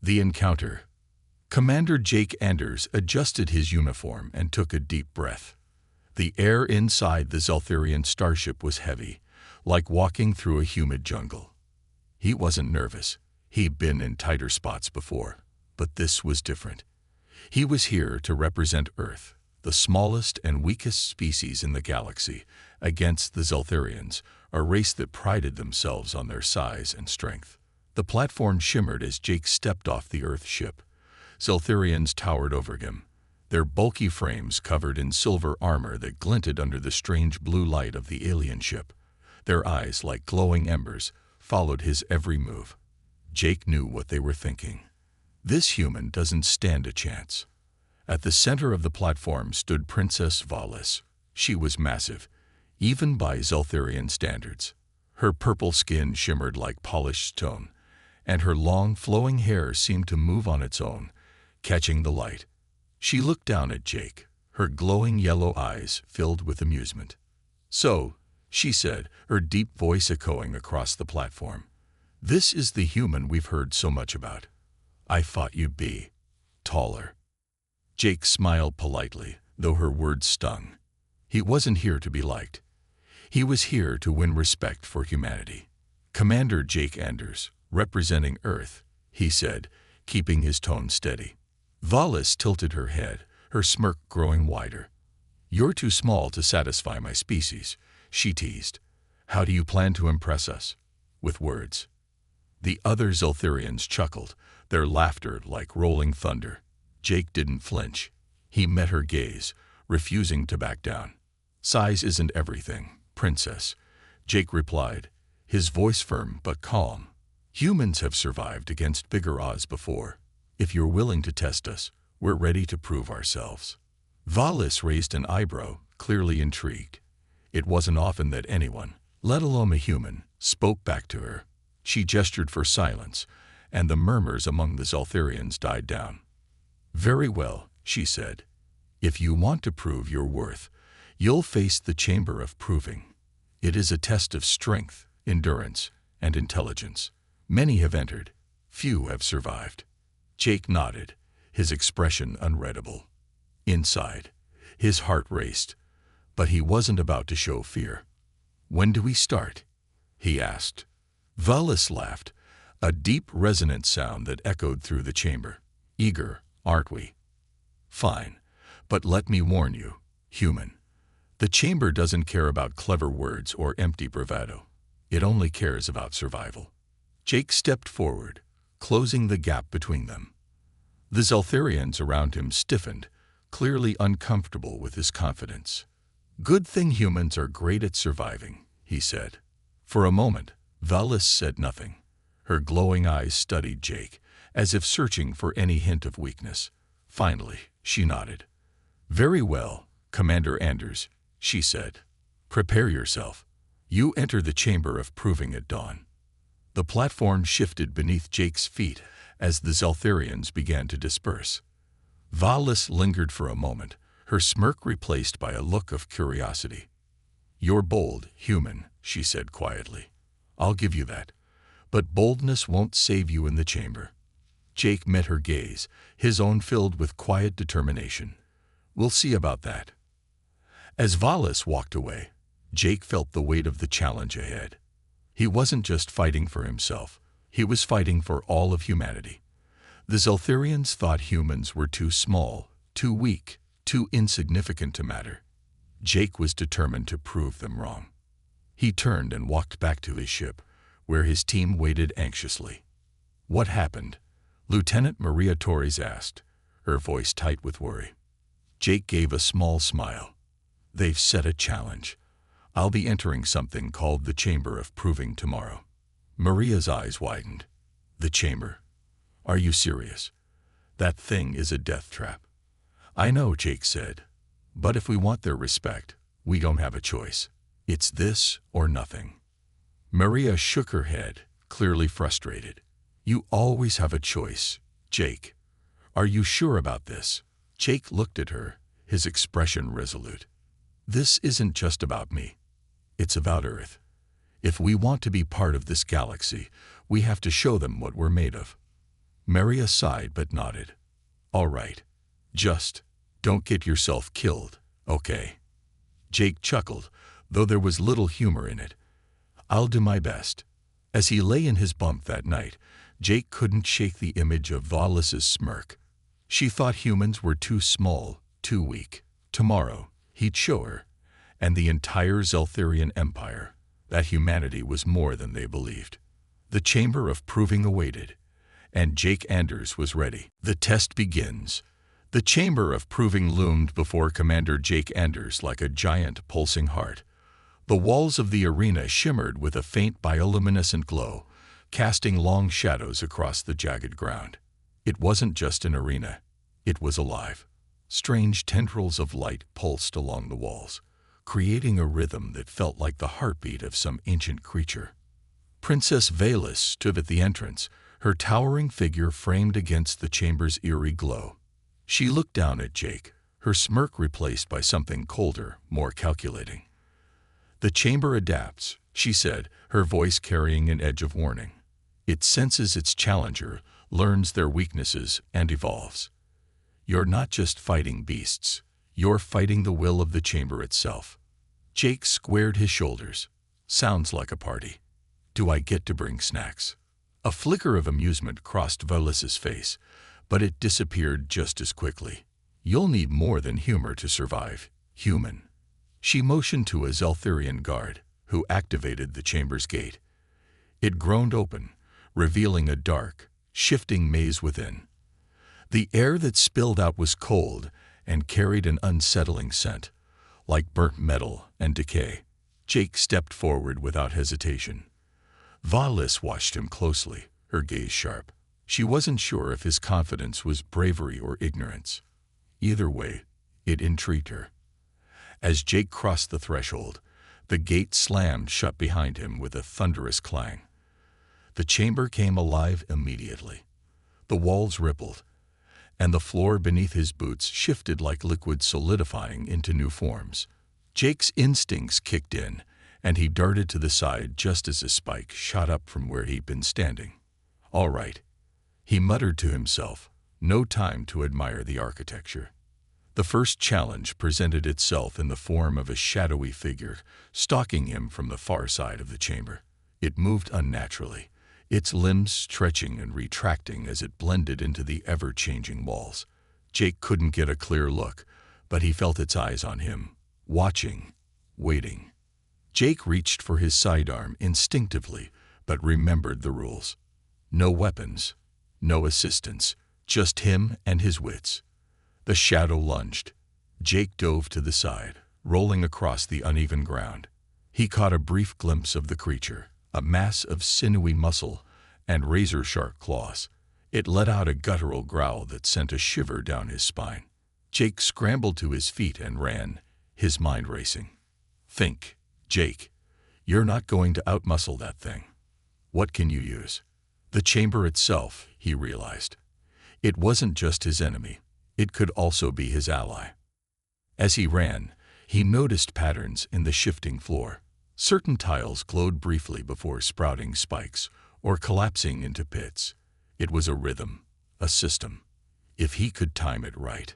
The encounter. Commander Jake Anders adjusted his uniform and took a deep breath. The air inside the Zeltharian starship was heavy, like walking through a humid jungle. He wasn't nervous. He'd been in tighter spots before, but this was different. He was here to represent Earth, the smallest and weakest species in the galaxy, against the Zeltharians, a race that prided themselves on their size and strength. The platform shimmered as Jake stepped off the Earth ship. Zeltharians towered over him, their bulky frames covered in silver armor that glinted under the strange blue light of the alien ship. Their eyes, like glowing embers, followed his every move. Jake knew what they were thinking. This human doesn't stand a chance. At the center of the platform stood Princess Valis. She was massive, even by Zeltharian standards. Her purple skin shimmered like polished stone, and her long, flowing hair seemed to move on its own, catching the light. She looked down at Jake, her glowing yellow eyes filled with amusement. "So," she said, her deep voice echoing across the platform, "this is the human we've heard so much about. I thought you'd be taller." Jake smiled politely, though her words stung. He wasn't here to be liked. He was here to win respect for humanity. "Commander Jake Anders, representing Earth," he said, keeping his tone steady. Valis tilted her head, her smirk growing wider. "You're too small to satisfy my species," she teased. "How do you plan to impress us?" "With words." The other Zeltharians chuckled, their laughter like rolling thunder. Jake didn't flinch. He met her gaze, refusing to back down. "Size isn't everything, Princess," Jake replied, his voice firm but calm. "Humans have survived against bigger odds before. If you're willing to test us, we're ready to prove ourselves." Valis raised an eyebrow, clearly intrigued. It wasn't often that anyone, let alone a human, spoke back to her. She gestured for silence, and the murmurs among the Zeltharians died down. "Very well," she said. "If you want to prove your worth, you'll face the Chamber of Proving. It is a test of strength, endurance, and intelligence. Many have entered, few have survived." Jake nodded, his expression unreadable. Inside, his heart raced, but he wasn't about to show fear. "When do we start?" he asked. Valis laughed, a deep, resonant sound that echoed through the chamber. "Eager, aren't we? Fine, but let me warn you, human. The chamber doesn't care about clever words or empty bravado. It only cares about survival." Jake stepped forward, closing the gap between them. The Zeltharians around him stiffened, clearly uncomfortable with his confidence. "Good thing humans are great at surviving," he said. For a moment, Valis said nothing. Her glowing eyes studied Jake, as if searching for any hint of weakness. Finally, she nodded. "Very well, Commander Anders," she said. "Prepare yourself. You enter the Chamber of Proving at dawn." The platform shifted beneath Jake's feet as the Zeltharians began to disperse. Valis lingered for a moment, her smirk replaced by a look of curiosity. "You're bold, human," she said quietly. "I'll give you that. But boldness won't save you in the chamber." Jake met her gaze, his own filled with quiet determination. "We'll see about that." As Valis walked away, Jake felt the weight of the challenge ahead. He wasn't just fighting for himself, he was fighting for all of humanity. The Zeltharians thought humans were too small, too weak, too insignificant to matter. Jake was determined to prove them wrong. He turned and walked back to his ship, where his team waited anxiously. "What happened?" Lieutenant Maria Torres asked, her voice tight with worry. Jake gave a small smile. "They've set a challenge. I'll be entering something called the Chamber of Proving tomorrow." Maria's eyes widened. "The chamber? Are you serious? That thing is a death trap." "I know," Jake said, "but if we want their respect, we don't have a choice. It's this or nothing." Maria shook her head, clearly frustrated. "You always have a choice, Jake. Are you sure about this?" Jake looked at her, his expression resolute. "This isn't just about me. It's about Earth. If we want to be part of this galaxy, we have to show them what we're made of." Maria sighed but nodded. "All right. Just don't get yourself killed, okay?" Jake chuckled, though there was little humor in it. "I'll do my best." As he lay in his bunk that night, Jake couldn't shake the image of Valis's smirk. She thought humans were too small, too weak. Tomorrow, he'd show her, and the entire Zeltharian Empire, that humanity was more than they believed. The chamber of proving awaited, and Jake Anders was ready. The test begins. The chamber of proving loomed before Commander Jake Anders like a giant pulsing heart. The walls of the arena shimmered with a faint bioluminescent glow, casting long shadows across the jagged ground. It wasn't just an arena. It was alive. Strange tendrils of light pulsed along the walls, creating a rhythm that felt like the heartbeat of some ancient creature. Princess Valis stood at the entrance, her towering figure framed against the chamber's eerie glow. She looked down at Jake, her smirk replaced by something colder, more calculating. "The chamber adapts," she said, her voice carrying an edge of warning. "It senses its challenger, learns their weaknesses, and evolves. You're not just fighting beasts. You're fighting the will of the chamber itself." Jake squared his shoulders. "Sounds like a party. Do I get to bring snacks?" A flicker of amusement crossed Valis's face, but it disappeared just as quickly. "You'll need more than humor to survive, human." She motioned to a Zeltharian guard, who activated the chamber's gate. It groaned open, revealing a dark, shifting maze within. The air that spilled out was cold and carried an unsettling scent, like burnt metal and decay. Jake stepped forward without hesitation. Valis watched him closely, her gaze sharp. She wasn't sure if his confidence was bravery or ignorance. Either way, it intrigued her. As Jake crossed the threshold, the gate slammed shut behind him with a thunderous clang. The chamber came alive immediately. The walls rippled, and the floor beneath his boots shifted like liquid solidifying into new forms. Jake's instincts kicked in, and he darted to the side just as a spike shot up from where he'd been standing. "All right," he muttered to himself, no time to admire the architecture. The first challenge presented itself in the form of a shadowy figure stalking him from the far side of the chamber. It moved unnaturally, its limbs stretching and retracting as it blended into the ever-changing walls. Jake couldn't get a clear look, but he felt its eyes on him, watching, waiting. Jake reached for his sidearm instinctively, but remembered the rules. No weapons, no assistance, just him and his wits. The shadow lunged. Jake dove to the side, rolling across the uneven ground. He caught a brief glimpse of the creature, a mass of sinewy muscle and razor-sharp claws. It let out a guttural growl that sent a shiver down his spine. Jake scrambled to his feet and ran, his mind racing. "Think, Jake. You're not going to outmuscle that thing. What can you use?" The chamber itself, he realized. It wasn't just his enemy. It could also be his ally. As he ran, he noticed patterns in the shifting floor. Certain tiles glowed briefly before sprouting spikes or collapsing into pits. It was a rhythm, a system. If he could time it right.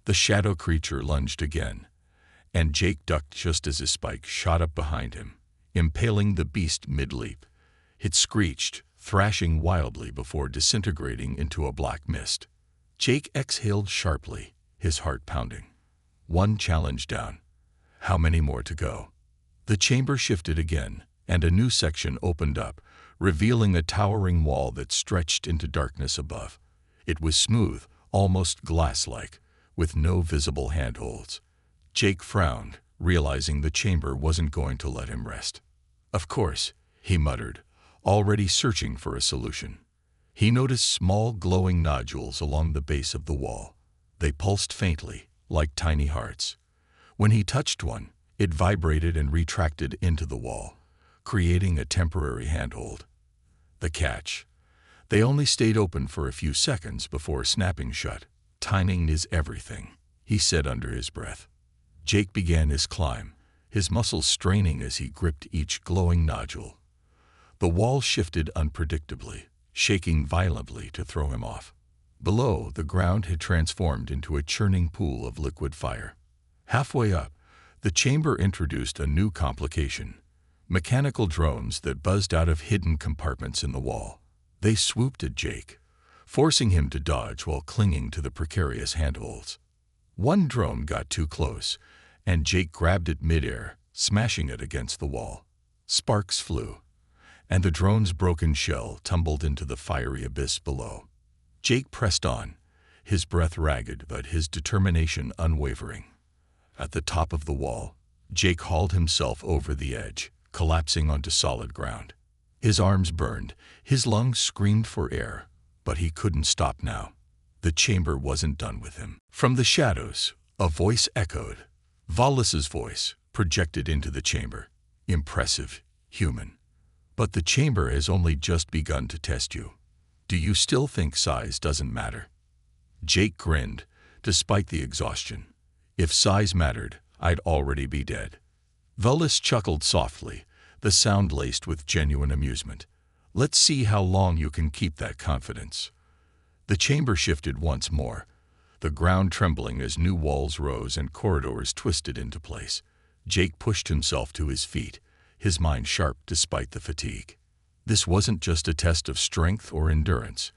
The shadow creature lunged again, and Jake ducked just as a spike shot up behind him, impaling the beast mid-leap. It screeched, thrashing wildly before disintegrating into a black mist. Jake exhaled sharply, his heart pounding. One challenge down. How many more to go? The chamber shifted again, and a new section opened up, revealing a towering wall that stretched into darkness above. It was smooth, almost glass-like, with no visible handholds. Jake frowned, realizing the chamber wasn't going to let him rest. "Of course," he muttered, already searching for a solution. He noticed small glowing nodules along the base of the wall. They pulsed faintly, like tiny hearts. When he touched one, it vibrated and retracted into the wall, creating a temporary handhold. The catch: they only stayed open for a few seconds before snapping shut. "Timing is everything," he said under his breath. Jake began his climb, his muscles straining as he gripped each glowing nodule. The wall shifted unpredictably, shaking violently to throw him off. Below, the ground had transformed into a churning pool of liquid fire. Halfway up, the chamber introduced a new complication: mechanical drones that buzzed out of hidden compartments in the wall. They swooped at Jake, forcing him to dodge while clinging to the precarious handholds. One drone got too close, and Jake grabbed it midair, smashing it against the wall. Sparks flew, and the drone's broken shell tumbled into the fiery abyss below. Jake pressed on, his breath ragged but his determination unwavering. At the top of the wall, Jake hauled himself over the edge, collapsing onto solid ground. His arms burned, his lungs screamed for air, but he couldn't stop now. The chamber wasn't done with him. From the shadows, a voice echoed. Vallis's voice, projected into the chamber. Impressive, human. But the chamber has only just begun to test you. Do you still think size doesn't matter? Jake grinned, despite the exhaustion. If size mattered, I'd already be dead. Vallis chuckled softly, the sound laced with genuine amusement. Let's see how long you can keep that confidence. The chamber shifted once more, the ground trembling as new walls rose and corridors twisted into place. Jake pushed himself to his feet, his mind sharp despite the fatigue. This wasn't just a test of strength or endurance.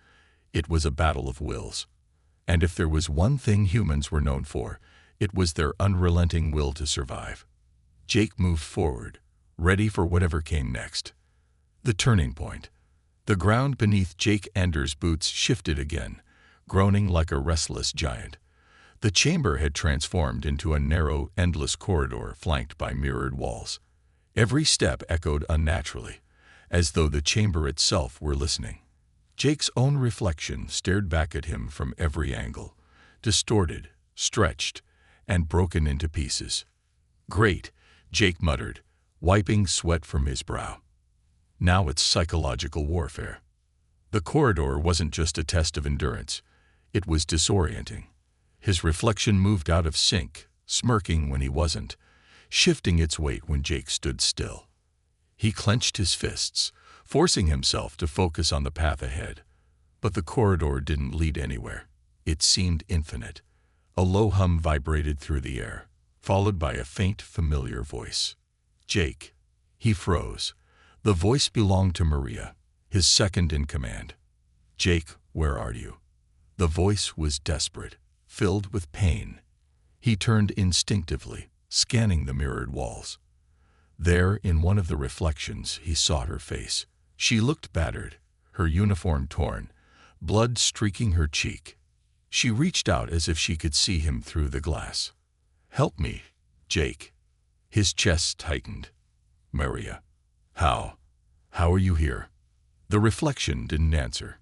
It was a battle of wills. And if there was one thing humans were known for, it was their unrelenting will to survive. Jake moved forward, ready for whatever came next. The turning point. The ground beneath Jake Anders' boots shifted again, groaning like a restless giant. The chamber had transformed into a narrow, endless corridor flanked by mirrored walls. Every step echoed unnaturally, as though the chamber itself were listening. Jake's own reflection stared back at him from every angle, distorted, stretched, and broken into pieces. "Great," Jake muttered, wiping sweat from his brow. Now it's psychological warfare. The corridor wasn't just a test of endurance. It was disorienting. His reflection moved out of sync, smirking when he wasn't, shifting its weight when Jake stood still. He clenched his fists, forcing himself to focus on the path ahead. But the corridor didn't lead anywhere. It seemed infinite. A low hum vibrated through the air, followed by a faint, familiar voice. Jake. He froze. The voice belonged to Maria, his second in command. "Jake, where are you?" The voice was desperate, filled with pain. He turned instinctively, scanning the mirrored walls. There, in one of the reflections, he saw her face. She looked battered, her uniform torn, blood streaking her cheek. She reached out as if she could see him through the glass. "Help me, Jake." His chest tightened. "Maria. How are you here?" The reflection didn't answer.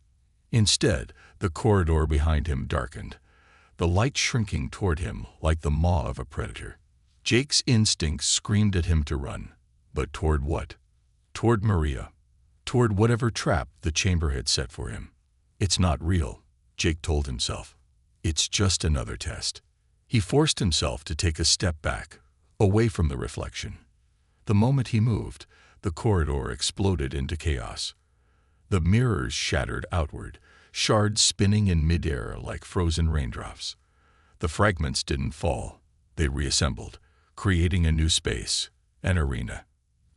Instead, the corridor behind him darkened, the light shrinking toward him like the maw of a predator. Jake's instincts screamed at him to run. But toward what? Toward Maria. Toward whatever trap the chamber had set for him. "It's not real," Jake told himself. "It's just another test." He forced himself to take a step back, away from the reflection. The moment he moved, the corridor exploded into chaos. The mirrors shattered outward, shards spinning in midair like frozen raindrops. The fragments didn't fall. They reassembled, creating a new space, an arena.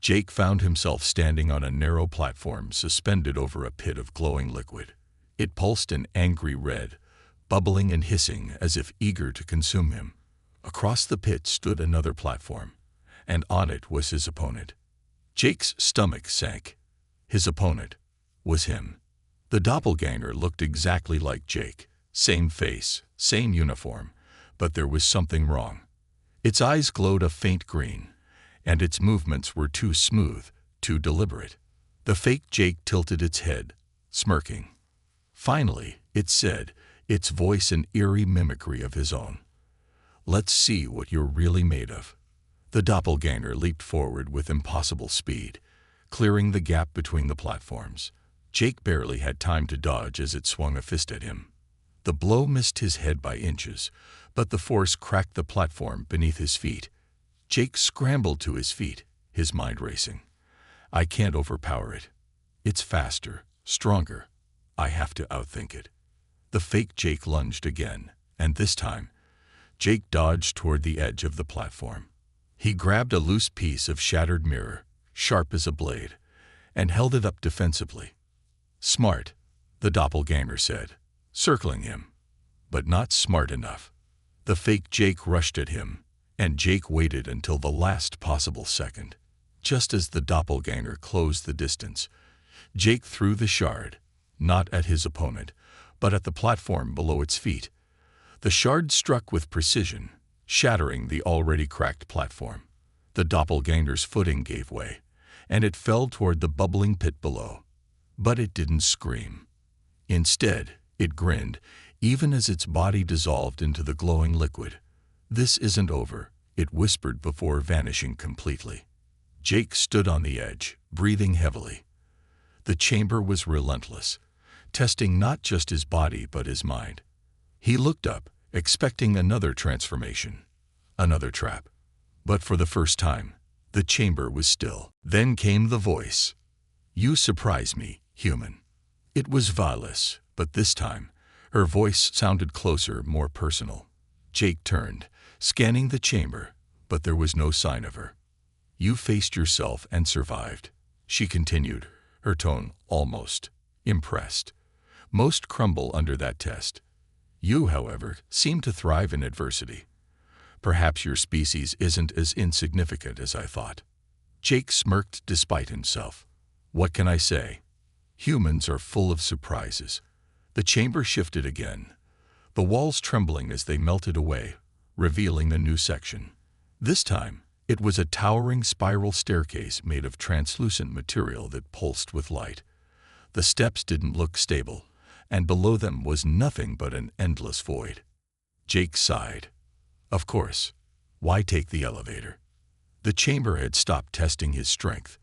Jake found himself standing on a narrow platform suspended over a pit of glowing liquid. It pulsed an angry red, bubbling and hissing as if eager to consume him. Across the pit stood another platform, and on it was his opponent. Jake's stomach sank. His opponent was him. The doppelganger looked exactly like Jake. Same face, same uniform, but there was something wrong. Its eyes glowed a faint green, and its movements were too smooth, too deliberate. The fake Jake tilted its head, smirking. Finally, it said, its voice an eerie mimicry of his own. "Let's see what you're really made of." The doppelganger leaped forward with impossible speed, clearing the gap between the platforms. Jake barely had time to dodge as it swung a fist at him. The blow missed his head by inches, but the force cracked the platform beneath his feet. Jake scrambled to his feet, his mind racing. "I can't overpower it. It's faster, stronger, I have to outthink it. The fake Jake lunged again, and this time, Jake dodged toward the edge of the platform. He grabbed a loose piece of shattered mirror, sharp as a blade, and held it up defensively. Smart, the doppelganger said, circling him, but not smart enough. The fake Jake rushed at him, and Jake waited until the last possible second. Just as the doppelganger closed the distance, Jake threw the shard, not at his opponent, but at the platform below its feet. The shard struck with precision, shattering the already cracked platform. The doppelganger's footing gave way, and it fell toward the bubbling pit below. But it didn't scream. Instead, it grinned, even as its body dissolved into the glowing liquid. "This isn't over," it whispered before vanishing completely. Jake stood on the edge, breathing heavily. The chamber was relentless, testing not just his body but his mind. He looked up, expecting another transformation, another trap. But for the first time, the chamber was still. Then came the voice. "You surprise me, human." It was Valis, but this time, her voice sounded closer, more personal. Jake turned, scanning the chamber, but there was no sign of her. "You faced yourself and survived," she continued, her tone almost impressed. "Most crumble under that test. You, however, seem to thrive in adversity. Perhaps your species isn't as insignificant as I thought." Jake smirked despite himself. "What can I say? Humans are full of surprises." The chamber shifted again, the walls trembling as they melted away, revealing a new section. This time, it was a towering spiral staircase made of translucent material that pulsed with light. The steps didn't look stable, and below them was nothing but an endless void. Jake sighed. Of course, why take the elevator? The chamber had stopped testing his strength.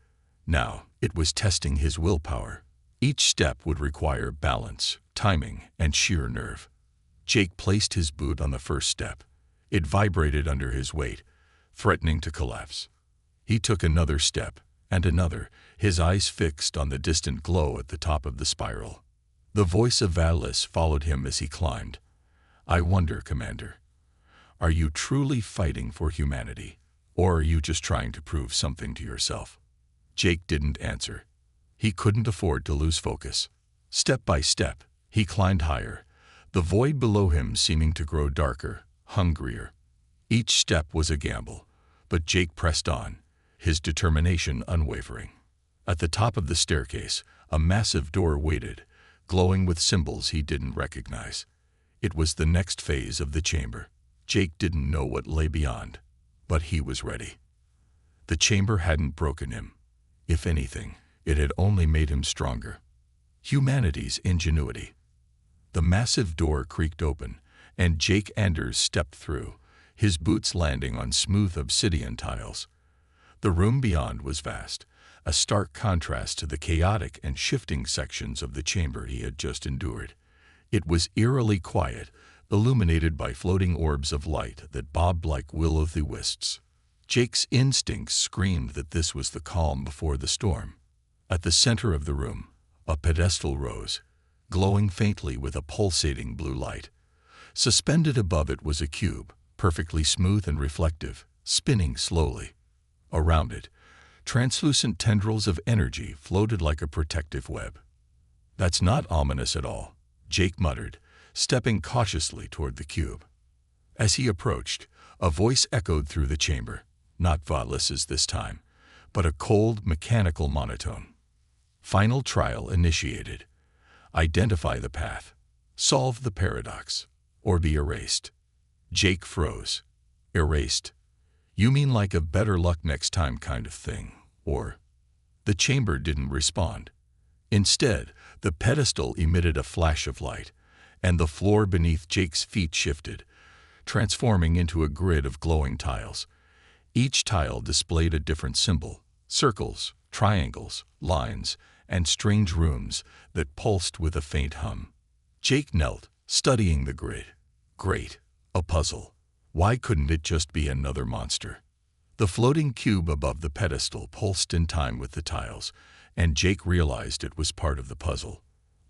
Now, it was testing his willpower. Each step would require balance, timing, and sheer nerve. Jake placed his boot on the first step. It vibrated under his weight, threatening to collapse. He took another step, and another, his eyes fixed on the distant glow at the top of the spiral. The voice of Valis followed him as he climbed. "I wonder, Commander, are you truly fighting for humanity, or are you just trying to prove something to yourself?" Jake didn't answer. He couldn't afford to lose focus. Step by step, he climbed higher, the void below him seeming to grow darker, hungrier. Each step was a gamble, but Jake pressed on, his determination unwavering. At the top of the staircase, a massive door waited, glowing with symbols he didn't recognize. It was the next phase of the chamber. Jake didn't know what lay beyond, but he was ready. The chamber hadn't broken him. If anything, it had only made him stronger. Humanity's ingenuity. The massive door creaked open, and Jake Anders stepped through, his boots landing on smooth obsidian tiles. The room beyond was vast, a stark contrast to the chaotic and shifting sections of the chamber he had just endured. It was eerily quiet, illuminated by floating orbs of light that bobbed like will-o'-the-wisps. Jake's instincts screamed that this was the calm before the storm. At the center of the room, a pedestal rose, glowing faintly with a pulsating blue light. Suspended above it was a cube, perfectly smooth and reflective, spinning slowly. Around it, translucent tendrils of energy floated like a protective web. "That's not ominous at all," Jake muttered, stepping cautiously toward the cube. As he approached, a voice echoed through the chamber, not Valis's this time, but a cold, mechanical monotone. Final trial initiated. Identify the path, solve the paradox, or be erased. Jake froze. Erased? You mean like a better luck next time kind of thing, or? The chamber didn't respond. Instead, the pedestal emitted a flash of light, and the floor beneath Jake's feet shifted, transforming into a grid of glowing tiles. Each tile displayed a different symbol: circles, triangles, lines, and strange runes that pulsed with a faint hum. Jake knelt, studying the grid. Great, a puzzle. Why couldn't it just be another monster? The floating cube above the pedestal pulsed in time with the tiles, and Jake realized it was part of the puzzle.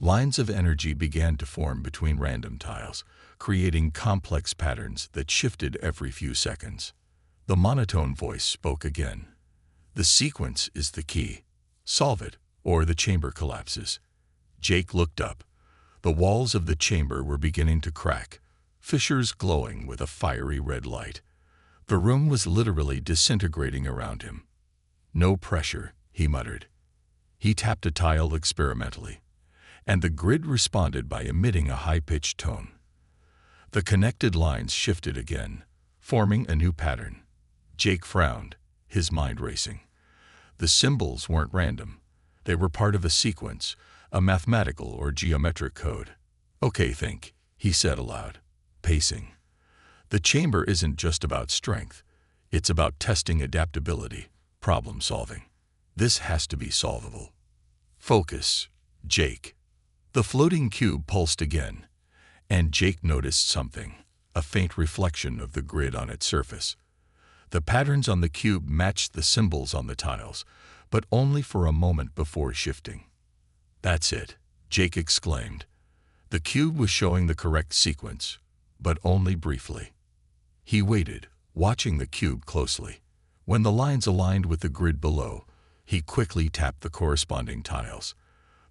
Lines of energy began to form between random tiles, creating complex patterns that shifted every few seconds. The monotone voice spoke again. The sequence is the key. Solve it, or the chamber collapses. Jake looked up. The walls of the chamber were beginning to crack, fissures glowing with a fiery red light. The room was literally disintegrating around him. No pressure, he muttered. He tapped a tile experimentally, and the grid responded by emitting a high-pitched tone. The connected lines shifted again, forming a new pattern. Jake frowned, his mind racing. The symbols weren't random. They were part of a sequence, a mathematical or geometric code. "Okay, think," he said aloud, pacing. "The chamber isn't just about strength. It's about testing adaptability, problem solving. This has to be solvable. Focus, Jake." The floating cube pulsed again, and Jake noticed something, a faint reflection of the grid on its surface. The patterns on the cube matched the symbols on the tiles, but only for a moment before shifting. "That's it," Jake exclaimed. The cube was showing the correct sequence, but only briefly. He waited, watching the cube closely. When the lines aligned with the grid below, he quickly tapped the corresponding tiles.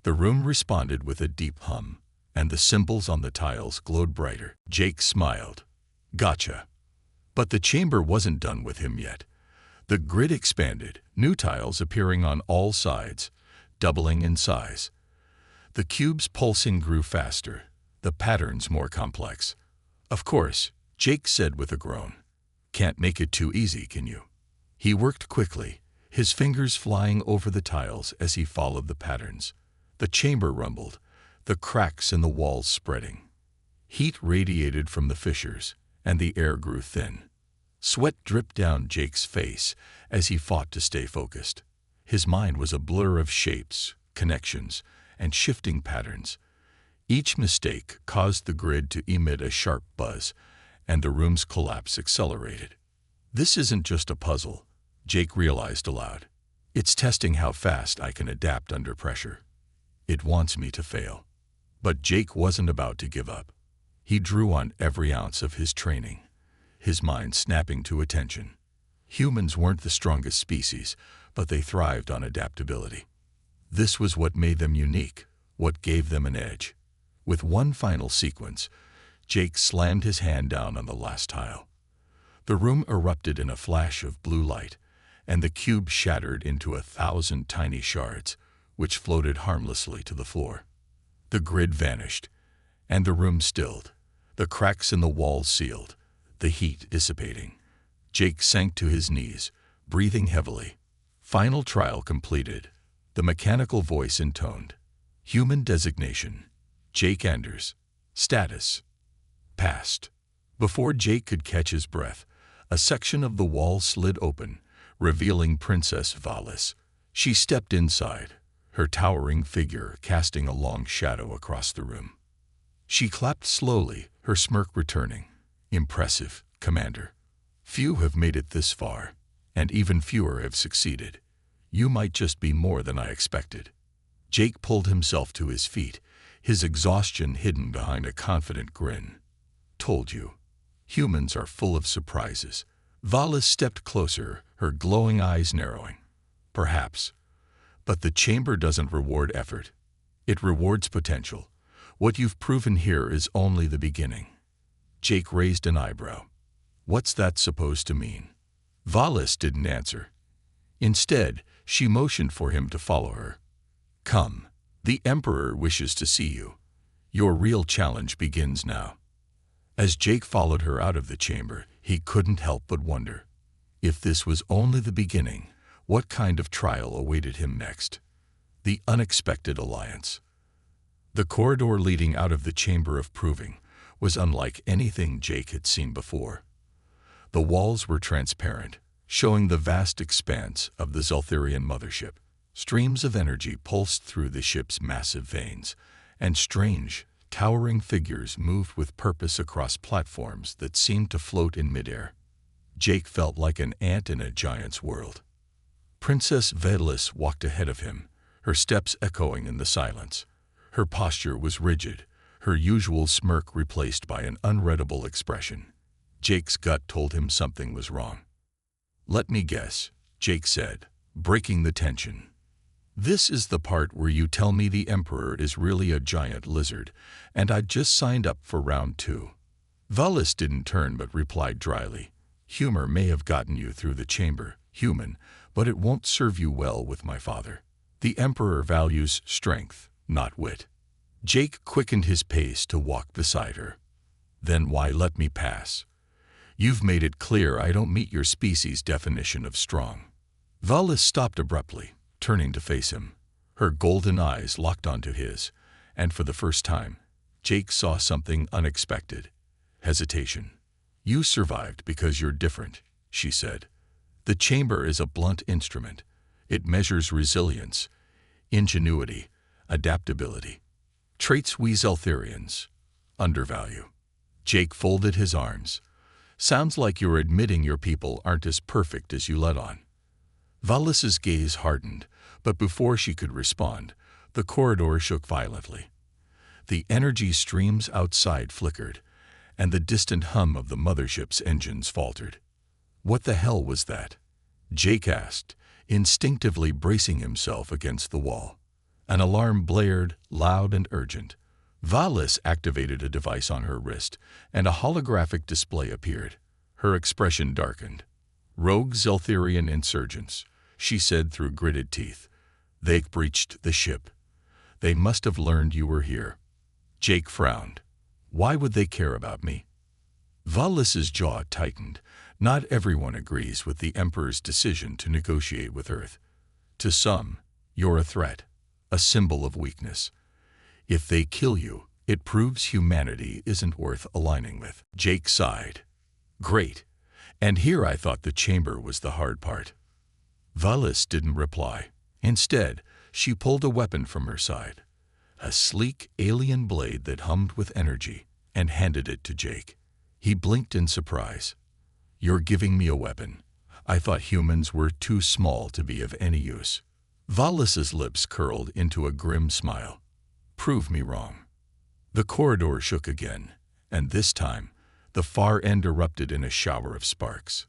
The room responded with a deep hum, and the symbols on the tiles glowed brighter. Jake smiled. "Gotcha." But the chamber wasn't done with him yet. The grid expanded, new tiles appearing on all sides, doubling in size. The cube's pulsing grew faster, the patterns more complex. "Of course," Jake said with a groan. "Can't make it too easy, can you?" He worked quickly, his fingers flying over the tiles as he followed the patterns. The chamber rumbled, the cracks in the walls spreading. Heat radiated from the fissures, and the air grew thin. Sweat dripped down Jake's face as he fought to stay focused. His mind was a blur of shapes, connections, and shifting patterns. Each mistake caused the grid to emit a sharp buzz, and the room's collapse accelerated. "This isn't just a puzzle," Jake realized aloud. "It's testing how fast I can adapt under pressure. It wants me to fail." But Jake wasn't about to give up. He drew on every ounce of his training, his mind snapping to attention. Humans weren't the strongest species, but they thrived on adaptability. This was what made them unique, what gave them an edge. With one final sequence, Jake slammed his hand down on the last tile. The room erupted in a flash of blue light, and the cube shattered into 1,000 tiny shards, which floated harmlessly to the floor. The grid vanished, and the room stilled, the cracks in the walls sealed, the heat dissipating. Jake sank to his knees, breathing heavily. Final trial completed. The mechanical voice intoned. Human designation: Jake Anders. Status: passed. Before Jake could catch his breath, a section of the wall slid open, revealing Princess Valis. She stepped inside, her towering figure casting a long shadow across the room. She clapped slowly, her smirk returning. "Impressive, Commander. Few have made it this far, and even fewer have succeeded. You might just be more than I expected." Jake pulled himself to his feet, his exhaustion hidden behind a confident grin. "Told you. Humans are full of surprises." Valis stepped closer, her glowing eyes narrowing. "Perhaps. But the chamber doesn't reward effort. It rewards potential. What you've proven here is only the beginning." Jake raised an eyebrow. "What's that supposed to mean?" Valis didn't answer. Instead, she motioned for him to follow her. "Come. The Emperor wishes to see you. Your real challenge begins now." As Jake followed her out of the chamber, he couldn't help but wonder. If this was only the beginning, what kind of trial awaited him next? The unexpected alliance. The corridor leading out of the Chamber of Proving was unlike anything Jake had seen before. The walls were transparent, showing the vast expanse of the Zeltherian mothership. Streams of energy pulsed through the ship's massive veins, and strange, towering figures moved with purpose across platforms that seemed to float in midair. Jake felt like an ant in a giant's world. Princess Valis walked ahead of him, her steps echoing in the silence. Her posture was rigid, her usual smirk replaced by an unreadable expression. Jake's gut told him something was wrong. "Let me guess," Jake said, breaking the tension. "This is the part where you tell me the Emperor is really a giant lizard, and I'd just signed up for round 2. Valis didn't turn but replied dryly, "Humor may have gotten you through the chamber, human, but it won't serve you well with my father. The Emperor values strength, not wit." Jake quickened his pace to walk beside her. "Then why let me pass? You've made it clear I don't meet your species' definition of strong." Valis stopped abruptly, turning to face him. Her golden eyes locked onto his, and for the first time, Jake saw something unexpected. Hesitation. "You survived because you're different," she said. "The chamber is a blunt instrument. It measures resilience, ingenuity, adaptability. Traits we Zeltherians undervalue." Jake folded his arms. "Sounds like you're admitting your people aren't as perfect as you let on." Valis's gaze hardened, but before she could respond, the corridor shook violently. The energy streams outside flickered, and the distant hum of the mothership's engines faltered. "What the hell was that?" Jake asked, instinctively bracing himself against the wall. An alarm blared, loud and urgent. Valis activated a device on her wrist, and a holographic display appeared. Her expression darkened. "Rogue Zeltherian insurgents," she said through gritted teeth. "They breached the ship. They must have learned you were here." Jake frowned. "Why would they care about me?" Valis's jaw tightened. Not everyone agrees with the Emperor's decision to negotiate with Earth. To some, you're a threat, a symbol of weakness. If they kill you, it proves humanity isn't worth aligning with. Jake sighed. "Great. And here I thought the chamber was the hard part." Valis didn't reply. Instead, she pulled a weapon from her side, a sleek alien blade that hummed with energy, and handed it to Jake. He blinked in surprise. "You're giving me a weapon. I thought humans were too small to be of any use." Valis's lips curled into a grim smile. "Prove me wrong." The corridor shook again, and this time, the far end erupted in a shower of sparks.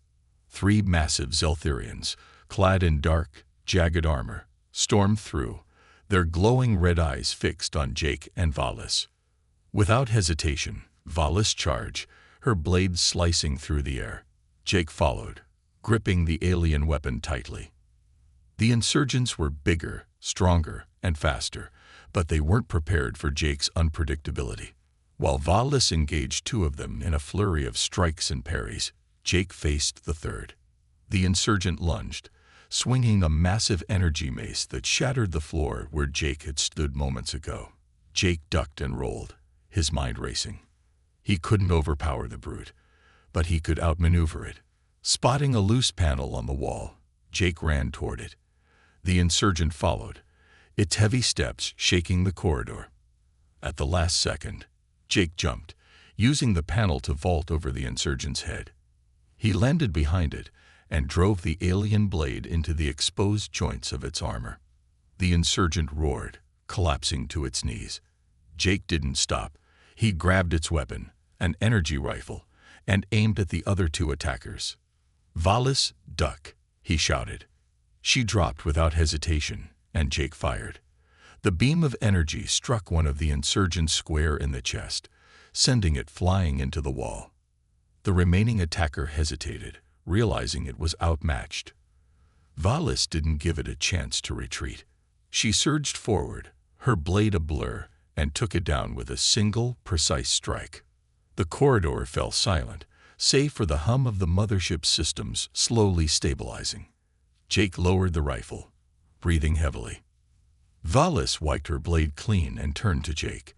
3 massive Zeltherians, clad in dark, jagged armor, stormed through, their glowing red eyes fixed on Jake and Valis. Without hesitation, Valis charged, her blade slicing through the air. Jake followed, gripping the alien weapon tightly. The insurgents were bigger, stronger, and faster, but they weren't prepared for Jake's unpredictability. While Valis engaged 2 of them in a flurry of strikes and parries, Jake faced the third. The insurgent lunged, swinging a massive energy mace that shattered the floor where Jake had stood moments ago. Jake ducked and rolled, his mind racing. He couldn't overpower the brute, but he could outmaneuver it. Spotting a loose panel on the wall, Jake ran toward it. The insurgent followed, its heavy steps shaking the corridor. At the last second, Jake jumped, using the panel to vault over the insurgent's head. He landed behind it and drove the alien blade into the exposed joints of its armor. The insurgent roared, collapsing to its knees. Jake didn't stop. He grabbed its weapon, an energy rifle, and aimed at the other 2 attackers. "Valis, duck," he shouted. She dropped without hesitation, and Jake fired. The beam of energy struck one of the insurgents square in the chest, sending it flying into the wall. The remaining attacker hesitated, realizing it was outmatched. Valis didn't give it a chance to retreat. She surged forward, her blade a blur, and took it down with a single, precise strike. The corridor fell silent, save for the hum of the mothership's systems slowly stabilizing. Jake lowered the rifle, breathing heavily. Valis wiped her blade clean and turned to Jake.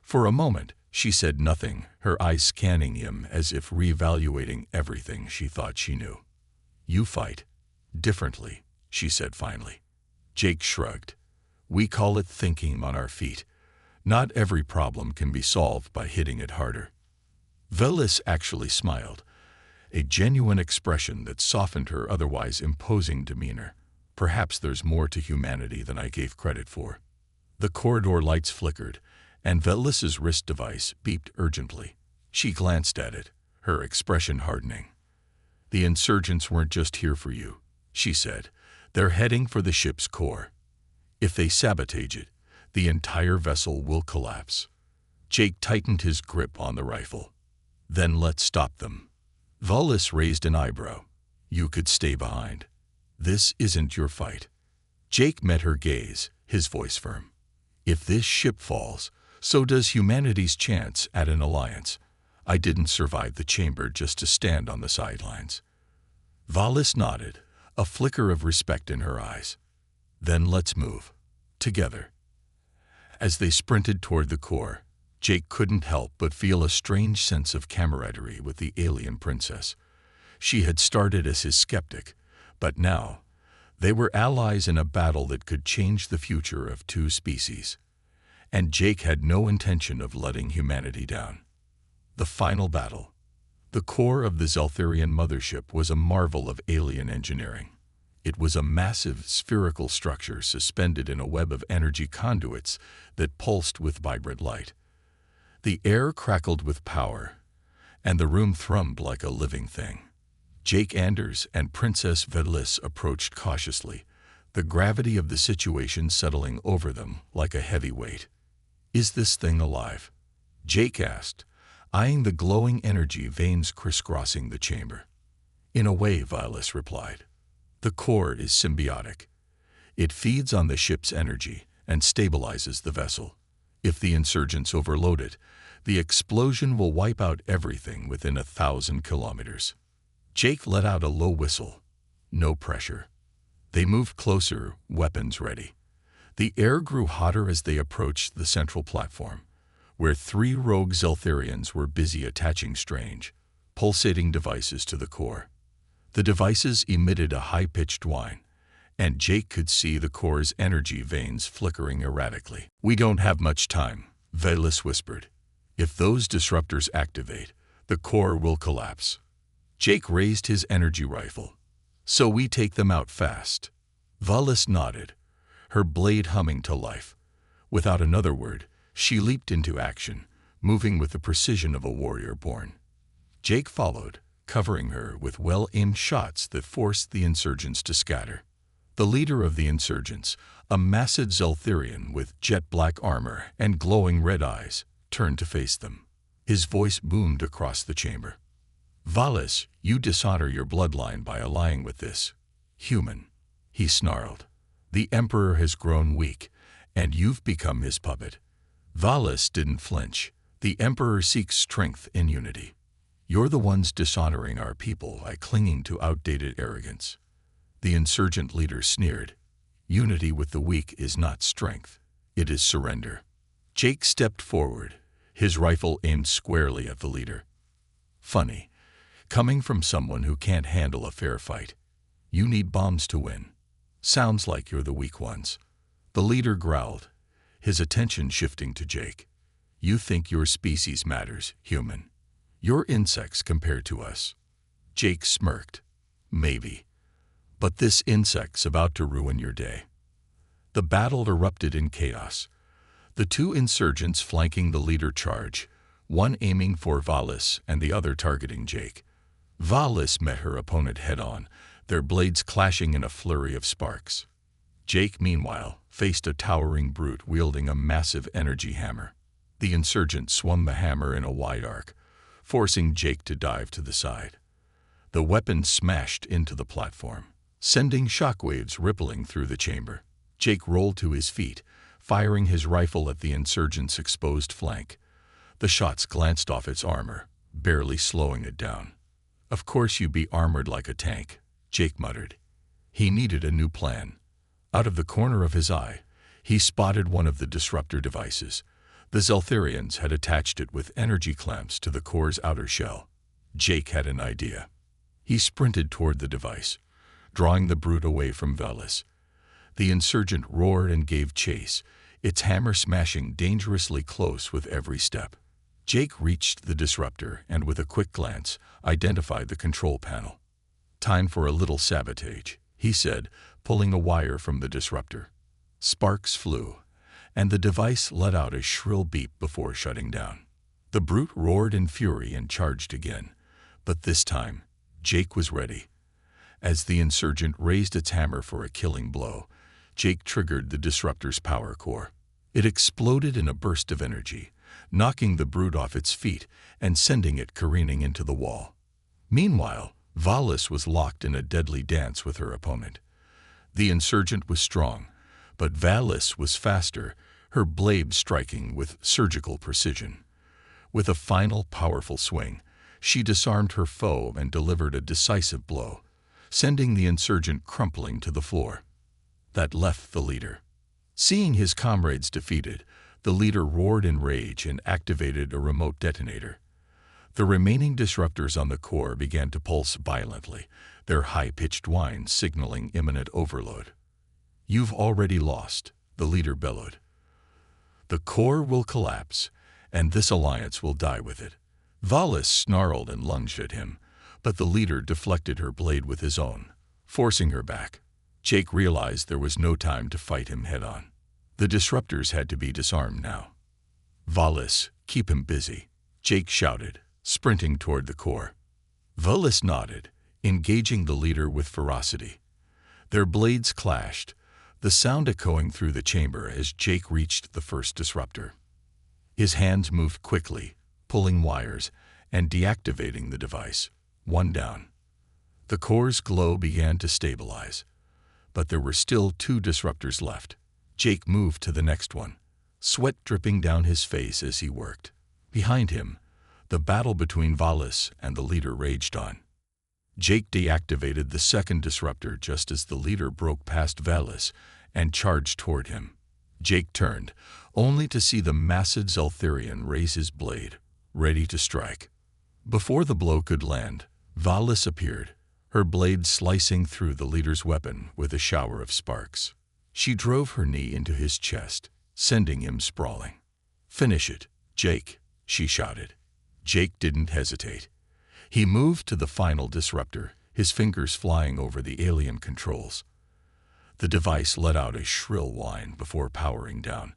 For a moment, she said nothing, her eyes scanning him as if reevaluating everything she thought she knew. "You fight differently," she said finally. Jake shrugged. "We call it thinking on our feet. Not every problem can be solved by hitting it harder." Valis actually smiled, a genuine expression that softened her otherwise imposing demeanor. "Perhaps there's more to humanity than I gave credit for." The corridor lights flickered, and Velis's wrist device beeped urgently. She glanced at it, her expression hardening. "The insurgents weren't just here for you," she said. "They're heading for the ship's core. If they sabotage it, the entire vessel will collapse." Jake tightened his grip on the rifle. "Then let's stop them." Velis raised an eyebrow. "You could stay behind. This isn't your fight." Jake met her gaze, his voice firm. "If this ship falls, so does humanity's chance at an alliance. I didn't survive the chamber just to stand on the sidelines." Velis nodded, a flicker of respect in her eyes. "Then let's move. Together." As they sprinted toward the core, Jake couldn't help but feel a strange sense of camaraderie with the alien princess. She had started as his skeptic, but now they were allies in a battle that could change the future of two species. And Jake had no intention of letting humanity down. The final battle. The core of the Zeltharian mothership was a marvel of alien engineering. It was a massive spherical structure suspended in a web of energy conduits that pulsed with vibrant light. The air crackled with power, and the room thrummed like a living thing. Jake Anders and Princess Velis approached cautiously, the gravity of the situation settling over them like a heavy weight. "Is this thing alive?" Jake asked, eyeing the glowing energy veins crisscrossing the chamber. "In a way," Velis replied. "The core is symbiotic. It feeds on the ship's energy and stabilizes the vessel. If the insurgents overload it, the explosion will wipe out everything within 1,000 kilometers." Jake let out a low whistle. No pressure. They moved closer, weapons ready. The air grew hotter as they approached the central platform, where 3 rogue Zeltharians were busy attaching strange, pulsating devices to the core. The devices emitted a high-pitched whine, and Jake could see the core's energy veins flickering erratically. "We don't have much time," Velis whispered. "If those disruptors activate, the core will collapse." Jake raised his energy rifle. "So we take them out fast." Velis nodded, her blade humming to life. Without another word, she leaped into action, moving with the precision of a warrior born. Jake followed, covering her with well-aimed shots that forced the insurgents to scatter. The leader of the insurgents, a massive Zeltharian with jet-black armor and glowing red eyes, turned to face them. His voice boomed across the chamber. "Velis, you dishonor your bloodline by allying with this human," he snarled. "The Emperor has grown weak, and you've become his puppet." Velis didn't flinch. "The Emperor seeks strength in unity. You're the ones dishonoring our people by clinging to outdated arrogance." The insurgent leader sneered. "Unity with the weak is not strength. It is surrender." Jake stepped forward, his rifle aimed squarely at the leader. "Funny, coming from someone who can't handle a fair fight. You need bombs to win. Sounds like you're the weak ones." The leader growled, his attention shifting to Jake. "You think your species matters, human. You're insects compared to us." Jake smirked. "Maybe. But this insect's about to ruin your day." The battle erupted in chaos. The 2 insurgents flanking the leader charge, one aiming for Velis and the other targeting Jake. Velis met her opponent head-on, their blades clashing in a flurry of sparks. Jake, meanwhile, faced a towering brute wielding a massive energy hammer. The insurgent swung the hammer in a wide arc, forcing Jake to dive to the side. The weapon smashed into the platform, sending shockwaves rippling through the chamber. Jake rolled to his feet, firing his rifle at the insurgent's exposed flank. The shots glanced off its armor, barely slowing it down. "Of course you'd be armored like a tank," Jake muttered. He needed a new plan. Out of the corner of his eye, he spotted one of the disruptor devices. The Zeltharians had attached it with energy clamps to the core's outer shell. Jake had an idea. He sprinted toward the device, drawing the brute away from Velis. The insurgent roared and gave chase, its hammer smashing dangerously close with every step. Jake reached the disruptor and, with a quick glance, identified the control panel. "Time for a little sabotage," he said, pulling a wire from the disruptor. Sparks flew, and the device let out a shrill beep before shutting down. The brute roared in fury and charged again, but this time, Jake was ready. As the insurgent raised its hammer for a killing blow, Jake triggered the disruptor's power core. It exploded in a burst of energy, knocking the brute off its feet and sending it careening into the wall. Meanwhile, Valis was locked in a deadly dance with her opponent. The insurgent was strong, but Valis was faster, her blade striking with surgical precision. With a final powerful swing, she disarmed her foe and delivered a decisive blow, sending the insurgent crumpling to the floor. That left the leader. Seeing his comrades defeated, the leader roared in rage and activated a remote detonator. The remaining disruptors on the core began to pulse violently, their high-pitched whines signaling imminent overload. "You've already lost," the leader bellowed. "The core will collapse, and this alliance will die with it." Valis snarled and lunged at him, but the leader deflected her blade with his own, forcing her back. Jake realized there was no time to fight him head-on. The disruptors had to be disarmed now. "Valis, keep him busy," Jake shouted, sprinting toward the core. Valis nodded, engaging the leader with ferocity. Their blades clashed, the sound echoing through the chamber as Jake reached the first disruptor. His hands moved quickly, pulling wires and deactivating the device. One down. The core's glow began to stabilize, but there were still 2 disruptors left. Jake moved to the next one, sweat dripping down his face as he worked. Behind him, the battle between Valis and the leader raged on. Jake deactivated the second disruptor just as the leader broke past Valis and charged toward him. Jake turned, only to see the massive Zeltharian raise his blade, ready to strike. Before the blow could land, Valis appeared, her blade slicing through the leader's weapon with a shower of sparks. She drove her knee into his chest, sending him sprawling. "Finish it, Jake," she shouted. Jake didn't hesitate. He moved to the final disruptor, his fingers flying over the alien controls. The device let out a shrill whine before powering down,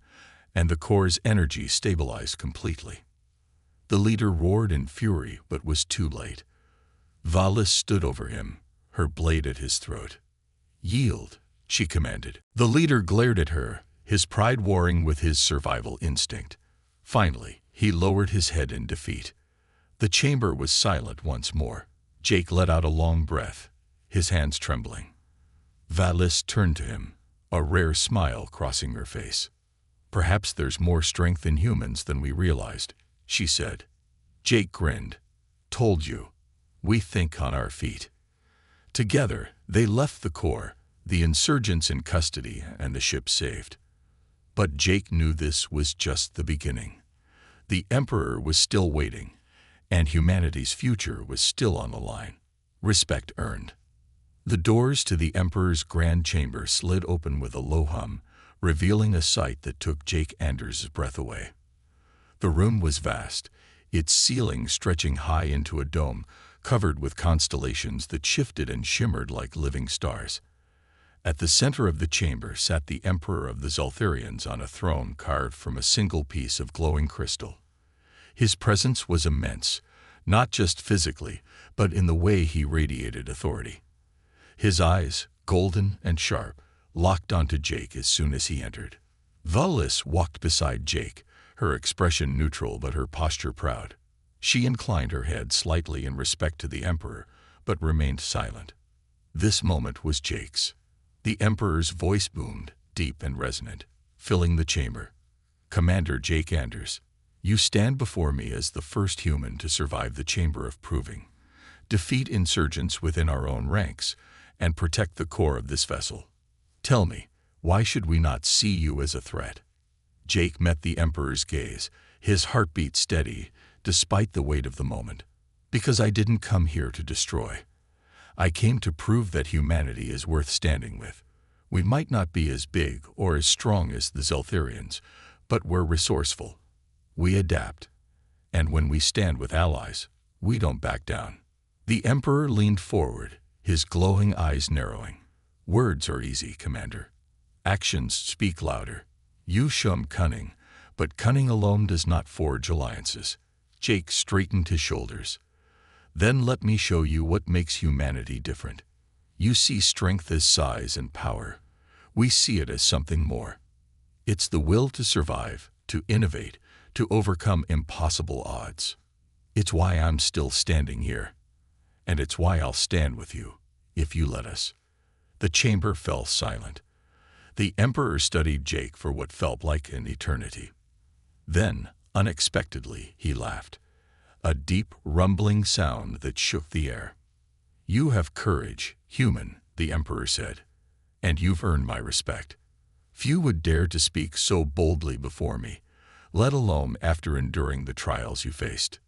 and the core's energy stabilized completely. The leader roared in fury but was too late. Valis stood over him, her blade at his throat. "Yield," she commanded. The leader glared at her, his pride warring with his survival instinct. Finally, he lowered his head in defeat. The chamber was silent once more. Jake let out a long breath, his hands trembling. Valis turned to him, a rare smile crossing her face. "Perhaps there's more strength in humans than we realized," she said. Jake grinned. "Told you. We think on our feet." Together, they left the core, the insurgents in custody and the ship saved. But Jake knew this was just the beginning. The Emperor was still waiting, and humanity's future was still on the line. Respect earned. The doors to the Emperor's grand chamber slid open with a low hum, revealing a sight that took Jake Anders' breath away. The room was vast, its ceiling stretching high into a dome, covered with constellations that shifted and shimmered like living stars. At the center of the chamber sat the Emperor of the Zeltharians on a throne carved from a single piece of glowing crystal. His presence was immense, not just physically, but in the way he radiated authority. His eyes, golden and sharp, locked onto Jake as soon as he entered. Valis walked beside Jake, her expression neutral but her posture proud. She inclined her head slightly in respect to the Emperor, but remained silent. This moment was Jake's. The Emperor's voice boomed, deep and resonant, filling the chamber. "Commander Jake Anders, you stand before me as the first human to survive the Chamber of Proving, defeat insurgents within our own ranks, and protect the core of this vessel. Tell me, why should we not see you as a threat?" Jake met the Emperor's gaze, his heartbeat steady, despite the weight of the moment. "Because I didn't come here to destroy. I came to prove that humanity is worth standing with. We might not be as big or as strong as the Zeltharians, but we're resourceful. We adapt. And when we stand with allies, we don't back down." The Emperor leaned forward, his glowing eyes narrowing. "Words are easy, Commander. Actions speak louder. You shun cunning, but cunning alone does not forge alliances. Jake straightened his shoulders. Then let me show you what makes humanity different. You see strength as size and power. We see it as something more. It's the will to survive, to innovate, to overcome impossible odds. It's why I'm still standing here. And it's why I'll stand with you, if you let us. The chamber fell silent. The Emperor studied Jake for what felt like an eternity. Then, unexpectedly, he laughed. A deep, rumbling sound that shook the air. You have courage, human, the Emperor said, and you've earned my respect. Few would dare to speak so boldly before me, let alone after enduring the trials you faced.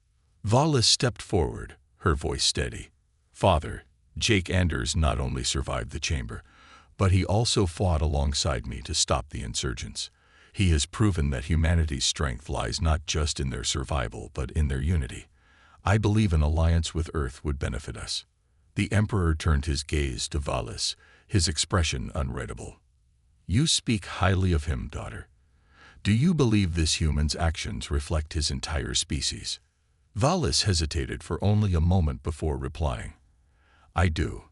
Valis stepped forward, her voice steady. Father, Jake Anders not only survived the chamber, but he also fought alongside me to stop the insurgents. He has proven that humanity's strength lies not just in their survival, but in their unity. I believe an alliance with Earth would benefit us. The Emperor turned his gaze to Valis, his expression unreadable. You speak highly of him, daughter. Do you believe this human's actions reflect his entire species? Valis hesitated for only a moment before replying. I do.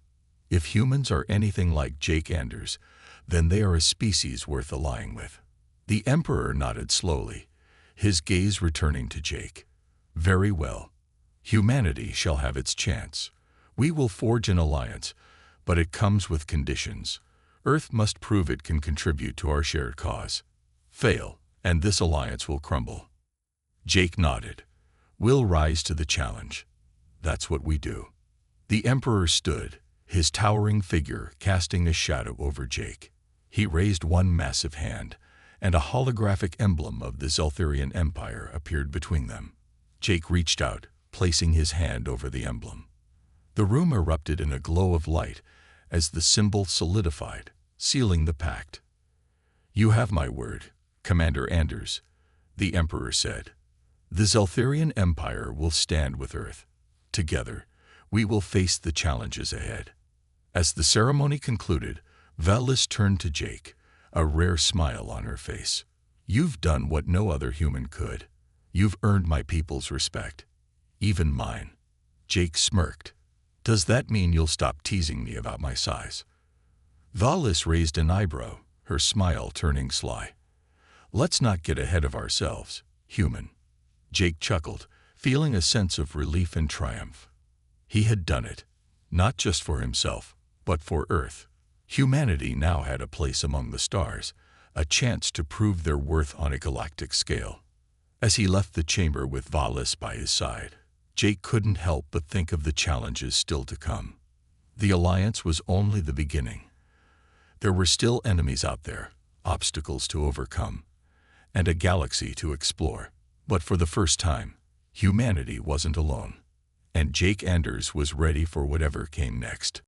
If humans are anything like Jake Anders, then they are a species worth allying with. The Emperor nodded slowly, his gaze returning to Jake. Very well. Humanity shall have its chance. We will forge an alliance, but it comes with conditions. Earth must prove it can contribute to our shared cause. Fail, and this alliance will crumble. Jake nodded. We'll rise to the challenge. That's what we do. The Emperor stood, his towering figure casting a shadow over Jake. He raised one massive hand, and a holographic emblem of the Zeltharian Empire appeared between them. Jake reached out, placing his hand over the emblem. The room erupted in a glow of light as the symbol solidified, sealing the pact. You have my word, Commander Anders, the Emperor said. The Zeltharian Empire will stand with Earth. Together, we will face the challenges ahead. As the ceremony concluded, Valis turned to Jake, a rare smile on her face. You've done what no other human could. You've earned my people's respect. Even mine. Jake smirked. Does that mean you'll stop teasing me about my size? Valis raised an eyebrow, her smile turning sly. Let's not get ahead of ourselves, human. Jake chuckled, feeling a sense of relief and triumph. He had done it, not just for himself, but for Earth. Humanity now had a place among the stars, a chance to prove their worth on a galactic scale. As he left the chamber with Valis by his side, Jake couldn't help but think of the challenges still to come. The alliance was only the beginning. There were still enemies out there, obstacles to overcome, and a galaxy to explore. But for the first time, humanity wasn't alone, and Jake Anders was ready for whatever came next.